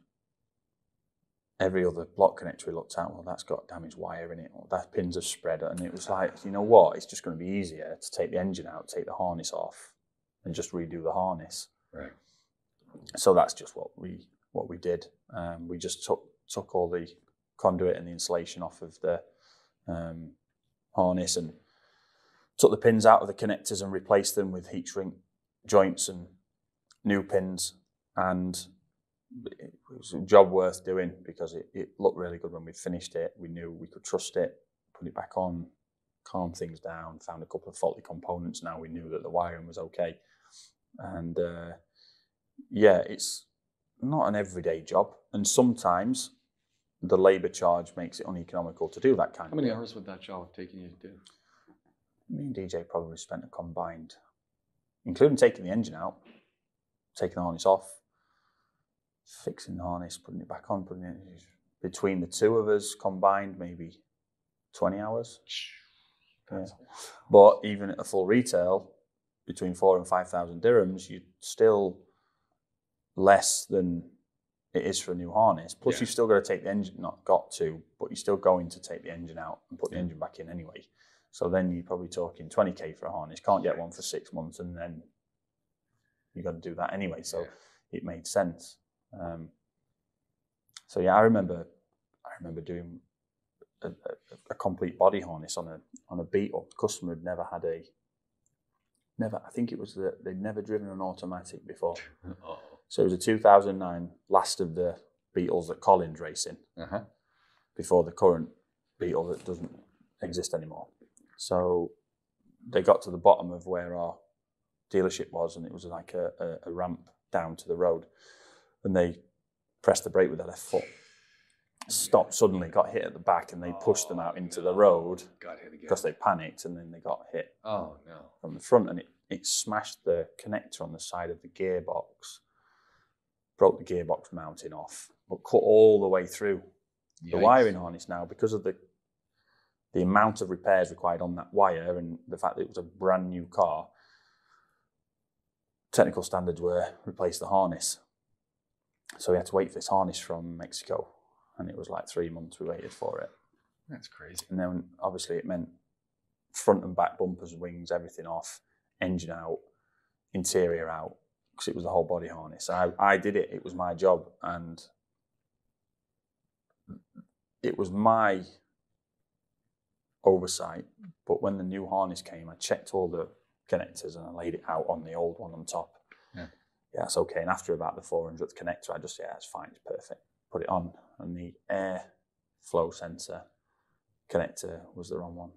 every other block connector he looked at, well, that's got damaged wire in it, or that pins have spread, and it was like, you know what, it's just going to be easier to take the engine out, take the harness off, and just redo the harness. Right. So that's just what we did. We just took all the conduit and the insulation off of the harness and took the pins out of the connectors and replaced them with heat shrink joints and new pins, and it was a job worth doing because it looked really good when we finished it. We knew we could trust it, put it back on, calm things down, found a couple of faulty components. Now we knew that the wiring was okay. And it's not an everyday job. And sometimes the labour charge makes it uneconomical to do that kind of How many work. hours would that job have taken you to do? Me and DJ probably spent a combined, including taking the engine out, taking the harness off, fixing the harness, putting it back on, putting it between the two of us combined, maybe 20 hours. Yeah. But even at a full retail, between 4,000 and 5,000 dirhams, you're still less than it is for a new harness. Plus, you've still got to take the engine, not got to, but you're still going to take the engine out and put the engine back in anyway. So then you're probably talking 20k for a harness. Can't get one for 6 months, and then you've got to do that anyway. So it made sense. I remember doing a complete body harness on a Beetle. The customer had never had I think it was that they'd never driven an automatic before. Oh. So it was a 2009, last of the Beetles that Colin's racing, before the current Beetle that doesn't exist anymore. So they got to the bottom of where our dealership was, and it was like a ramp down to the road, and they pressed the brake with their left foot, stopped suddenly, got hit at the back, and they pushed them out into the road because they panicked, and then they got hit from the front, and it smashed the connector on the side of the gearbox, broke the gearbox mounting off, but cut all the way through the wiring harness. Now, because of the amount of repairs required on that wire and the fact that it was a brand new car, technical standards were replace the harness. So we had to wait for this harness from Mexico, and it was like 3 months we waited for it. That's crazy. And then obviously it meant front and back bumpers, wings, everything off, engine out, interior out, because it was the whole body harness. I did it. It was my job, and it was my oversight. But when the new harness came, I checked all the connectors and I laid it out on the old one on top. Yeah, it's okay. And after about the 400th connector, I just, it's fine, it's perfect. Put it on, and the air flow sensor connector was the wrong one.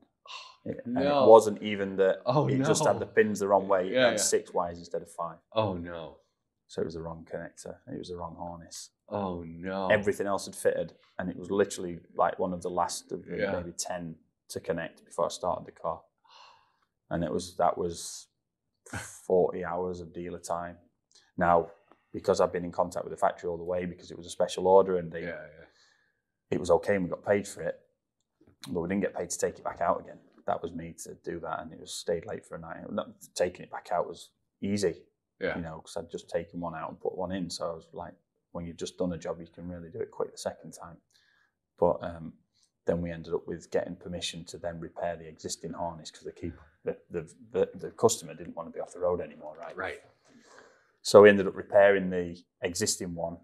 And it wasn't even that, just had the pins the wrong way. It had 6 wires instead of 5. Oh no. So it was the wrong connector. It was the wrong harness. Oh no. Everything else had fitted, and it was literally like one of the last of maybe 10 to connect before I started the car. And that was 40 hours of dealer time. Now, because I've been in contact with the factory all the way, because it was a special order and it was okay and we got paid for it, but we didn't get paid to take it back out again. That was me to do that, and it was stayed late for a night. Taking it back out was easy, because I'd just taken one out and put one in. So I was like, when you've just done a job, you can really do it quick the second time. But then we ended up with getting permission to then repair the existing harness, because the customer didn't want to be off the road anymore, right? Right. So we ended up repairing the existing one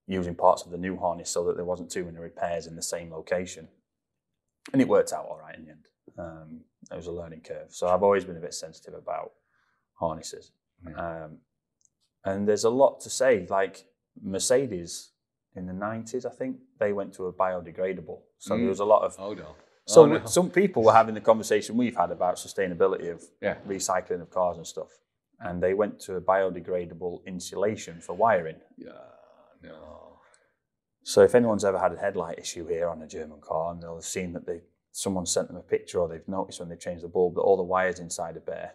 using parts of the new harness so that there wasn't too many repairs in the same location. And it worked out all right in the end. It was a learning curve. So I've always been a bit sensitive about harnesses. And there's a lot to say. Like Mercedes in the 90s, I think, they went to a biodegradable. So there was a lot of... Some people were having the conversation we've had about sustainability of recycling of cars and stuff. And they went to a biodegradable insulation for wiring. So if anyone's ever had a headlight issue here on a German car, and they'll have seen that someone sent them a picture, or they've noticed when they changed the bulb that all the wires inside are bare,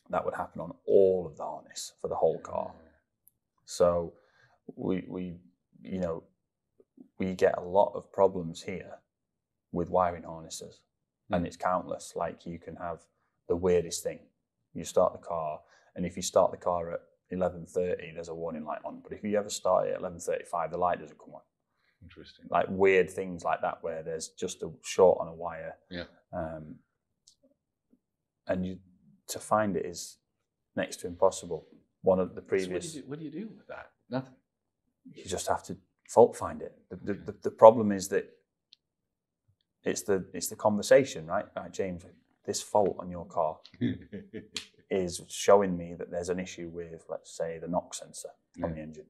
that would happen on all of the harness for the whole car. So we get a lot of problems here with wiring harnesses, and it's countless. Like, you can have the weirdest thing. You start the car, and if you start the car at 11:30, there's a warning light on. But if you ever start it at 11:35, the light doesn't come on. Interesting. Like weird things like that, where there's just a short on a wire. And to find it is next to impossible. One of the previous... So what do you do with that? Nothing. You just have to fault find it. The problem is that it's the conversation, right? Right, James, this fault on your car is showing me that there's an issue with, let's say, the knock sensor on the engine.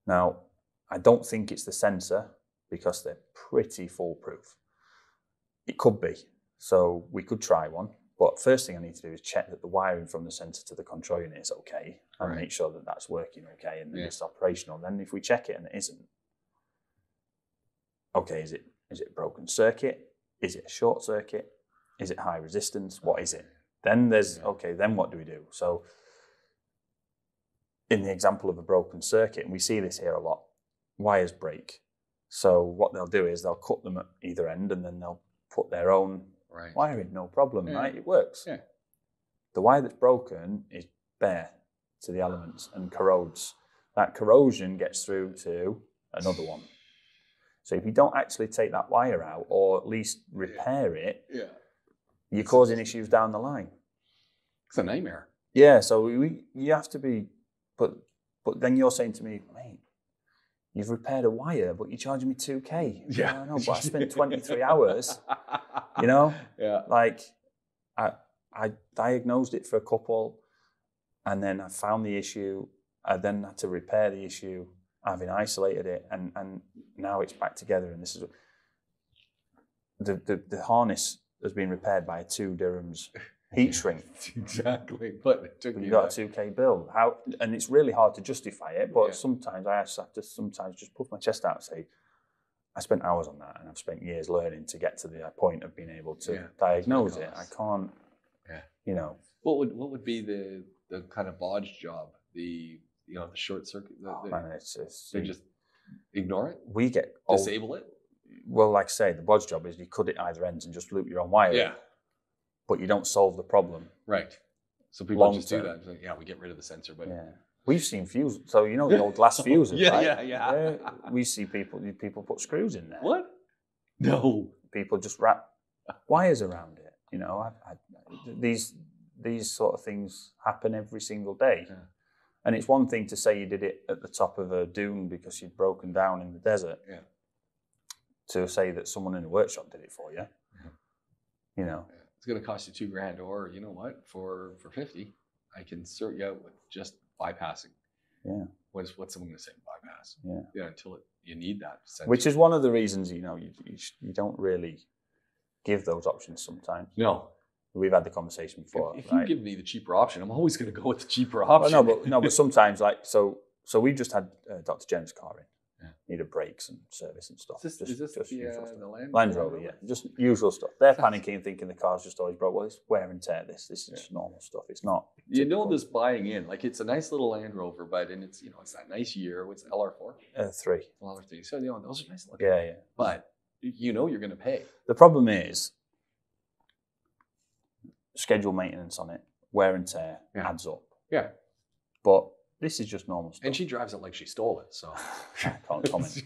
Now, I don't think it's the sensor, because they're pretty foolproof. It could be, so we could try one. But first thing I need to do is check that the wiring from the sensor to the control unit is okay, and make sure that that's working okay and that it's operational. Then if we check it and it isn't, okay, is it a broken circuit? Is it a short circuit? Is it high resistance? What is it? Then there's, okay, then what do we do? So in the example of a broken circuit, and we see this here a lot, wires break. So what they'll do is they'll cut them at either end, and then they'll put their own wire in, no problem, right? It works. The wire that's broken is bare to the elements and corrodes. That corrosion gets through to another one. So if you don't actually take that wire out, or at least repair it, you're causing issues down the line. It's a nightmare. Yeah, so you have to be, but then you're saying to me, mate, you've repaired a wire, but you're charging me 2K. Yeah. I know, but I spent 23 hours, like I diagnosed it for a couple, and then I found the issue. I then had to repair the issue, having isolated it, and now it's back together. And this is the harness has been repaired by a 2 dirhams heat shrink. Exactly, but it took you got a 2K bill. And it's really hard to justify it, but sometimes I have to just puff my chest out and say, I spent hours on that, and I've spent years learning to get to the point of being able to diagnose it. I can't, What would be the kind of bodge job? The short circuit. They just ignore it. We get disable it. Well, like I say, the bodge job is you cut it either ends and just loop your own wire. Yeah. But you don't solve the problem. Right. So people just do that. It's like, yeah, we get rid of the sensor, but we've seen fuses. So you know the old glass fuses, right? Yeah. We see people put screws in there. What? No. People just wrap wires around it. You know, these sort of things happen every single day. Yeah. And it's one thing to say you did it at the top of a dune because you'd broken down in the desert. Yeah. To say that someone in a workshop did it for you. Yeah. You know. Yeah. It's going to cost you $2,000, or you know what? For 50, I can sort you out with just bypassing. Yeah. What's someone going to say? Bypass. Yeah. Yeah. Until you need that sensor. Which is one of the reasons you don't really give those options sometimes. No. We've had the conversation before. If you give me the cheaper option, I'm always going to go with the cheaper option. Well, but sometimes, like, so we've just had Dr. Jen's car in. Yeah. Needed brakes and service and stuff. Is this the Land Rover? Yeah, just usual stuff. They're panicking and thinking the car's just always broke. Well, it's wear and tear. This is just normal stuff. It's not. You know, this buying in, like, it's a nice little Land Rover, but it's it's that nice year. What's the LR4? 3. LR3. So those are nice looking. Yeah. But you're going to pay. The problem is schedule maintenance on it, wear and tear adds up. Yeah. But this is just normal stuff. And she drives it like she stole it, so I can't comment.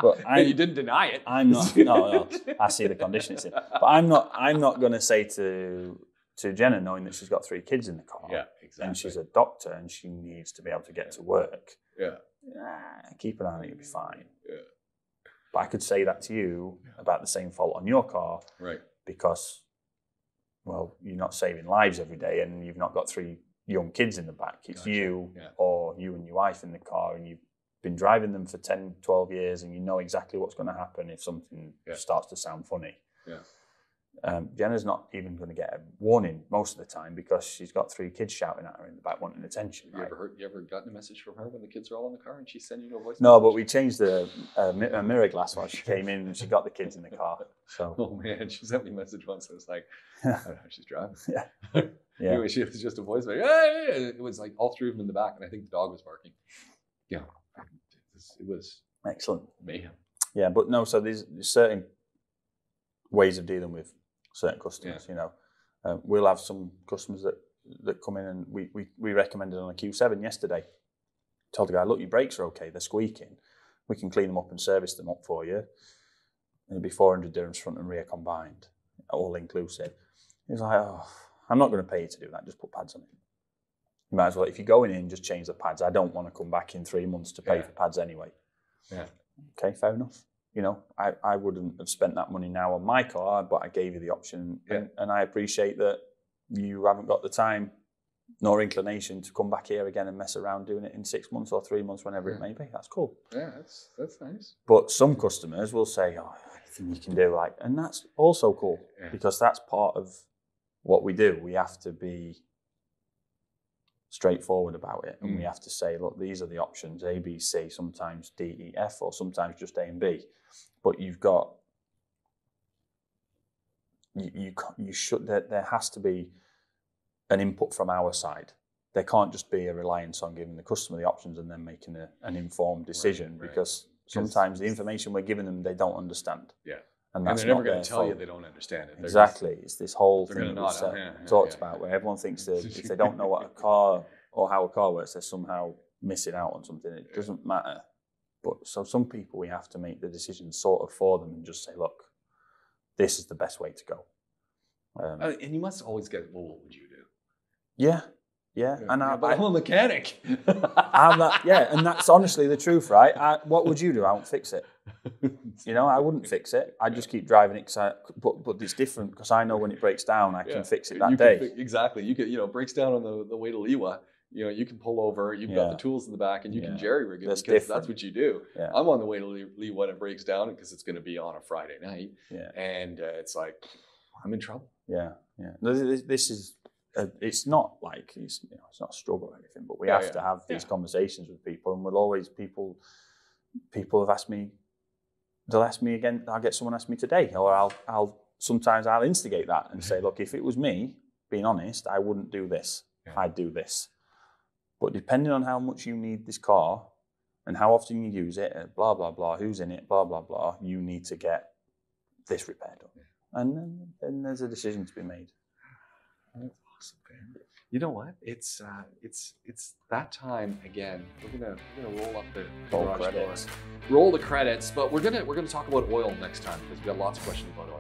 But you didn't deny it. I'm not. No. I see the condition it's in. But I'm not going to say to Jenna, knowing that she's got 3 kids in the car. Yeah, exactly. And she's a doctor and she needs to be able to get to work. Yeah. Keep an eye on it, you'll be fine. Yeah. But I could say that to you about the same fault on your car. Right. Because, well, you're not saving lives every day and you've not got 3 young kids in the back. It's you or you and your wife in the car, and you've been driving them for 10, 12 years and you know exactly what's going to happen if something starts to sound funny. Yeah. Jenna's not even going to get a warning most of the time because she's got 3 kids shouting at her in the back wanting attention. You ever gotten a message from her when the kids are all in the car and she's sending you a voice message? No, but we changed the mirror glass while she came in and she got the kids in the car. So. Oh man, she sent me a message once. I was like, I don't know how she's driving. Yeah. Anyway, she was just a voice message. It was like all 3 of them in the back, and I think the dog was barking. Yeah, it was excellent mayhem. Yeah, but no. So there's certain ways of dealing with certain customers. Yeah. You know, we'll have some customers that come in, and we recommended on a Q7 yesterday. Told the guy, look, your brakes are okay. They're squeaking. We can clean them up and service them up for you. And it'd be 400 dirhams front and rear combined, all inclusive. He's like, oh, I'm not going to pay you to do that. Just put pads on it. You might as well, if you're going in, just change the pads. I don't want to come back in 3 months to pay for pads anyway. Yeah. Okay, fair enough. You know, I wouldn't have spent that money now on my car, but I gave you the option. Yeah. And I appreciate that you haven't got the time nor inclination to come back here again and mess around doing it in 6 months or 3 months, whenever it may be. That's cool. Yeah, that's nice. But some customers will say, oh, anything you can do, like, and that's also cool because that's part of what we do. We have to be straightforward about it, and we have to say, look, these are the options: A, B, C, sometimes D, E, F, or sometimes just A and B. But you've got you should there has to be an input from our side. There can't just be a reliance on giving the customer the options and then making an informed decision, because sometimes the information we're giving them they don't understand. Yeah. And that's they're never going to tell you they don't understand it. Exactly. It's this whole thing that we talked about where everyone thinks that if they don't know what a car or how a car works, they're somehow missing out on something. It doesn't matter. But so some people, we have to make the decision sort of for them and just say, look, this is the best way to go. And you must always get, well, what would you do? Yeah. And I'm a mechanic. And that's honestly the truth, right? What would you do? I won't fix it. You know, I wouldn't fix it. I'd just keep driving it. But it's different because I know when it breaks down, I can fix it that day. Exactly. You could, breaks down on the way to Liwa. You can pull over. You've got the tools in the back, and you can jerry rig it because that's what you do. Yeah. I'm on the way to Liwa when it breaks down because it's going to be on a Friday night. Yeah. And it's like I'm in trouble. Yeah. This is. It's not like it's not a struggle or anything, but we have to have these conversations with people, and we'll always people have asked me. They'll ask me again. I'll get someone ask me today, or sometimes I'll instigate that and say, look, if it was me, being honest, I wouldn't do this. Yeah. I'd do this. But depending on how much you need this car and how often you use it, blah blah blah, who's in it, blah blah blah, you need to get this repaired. And then there's a decision to be made. awesome, man. You know what? It's that time again. We're gonna roll up the garage door, roll the credits, but we're gonna talk about oil next time because we got lots of questions about oil.